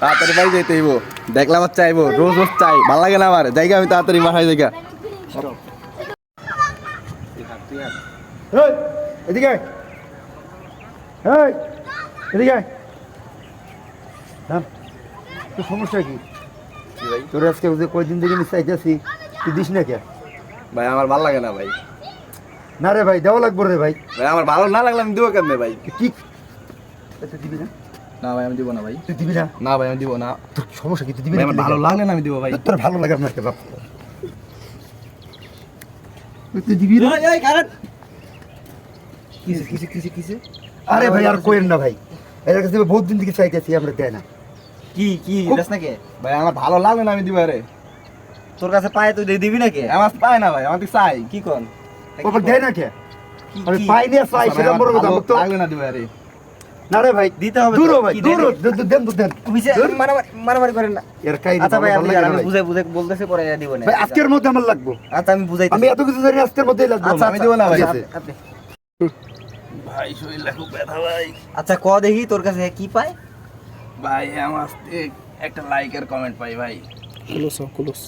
তাড়াতাড়ি বাড়ি যাইতে হইব, দেখলাম আর চাইবো, রোজ রোজ চাই, ভালো লাগে না আমার, জায়গা আমি তাড়াতাড়ি বাসায় জায়গা। এদিকে এদিকে তোর সমস্যা কি? তোর আজকে কয়দিন থেকে আমি চাইতেছি, তুই দিস না কে? ভাই আমার ভালো লাগে না ভাই। না রে ভাই, দেওয়া লাগবো রে ভাই। ভাই আমার ভালো না লাগলে আমি দিব কেমনে ভাই? কি তুই দিবি না? না ভাই আমি দিব না ভাই। তুই দিবি না? না ভাই আমি দিব না। তোর সমস্যা কি? তুই দিবি ভাই না? আমার ভালো লাগলে না আমি দিব ভাই। তোর ভালো লাগে না কে বাপ? তুই দিবি না? কিসে? আরে ভাই আর কোয়েন না ভাই, এর কাছে বহুত দিন থেকে চাইতেছি, আমরা দেয় না। কি দাস নাকি? ভাই আমার ভালো লাগলে না আমি দিব আরে। তোর কাছে পায় তুই দিবি নাকি? আমার পায় না ভাই, আমার তো চাই। কি কোন? ওপর দেয় না কে? আমি পাই নিয়ে চাই, সেটা বড় কথা। তো লাগলে না দিব আরে। না রে ভাই, দিতে হবে। দূর হ ভাই, দূর হ, দেন তো দেন। মারামারি করেন না। এর কাই আচ্ছা ভাই আমি বুঝাই বলতেছি পরে দিব না। ভাই আজকের মধ্যে আমার লাগবো। আচ্ছা আমি বুঝাই। আমি এত কিছু জানি, আজকের মধ্যেই লাগবে। আচ্ছা আমি দিব না ভাই। আপনি ভাই শরীরটা খুব ব্যথা ভাই। আচ্ছা ক দেখি তোর কাছে কি পায়? ভাই আমার একটা লাইক আর কমেন্ট পাই ভাই। ক্লোজ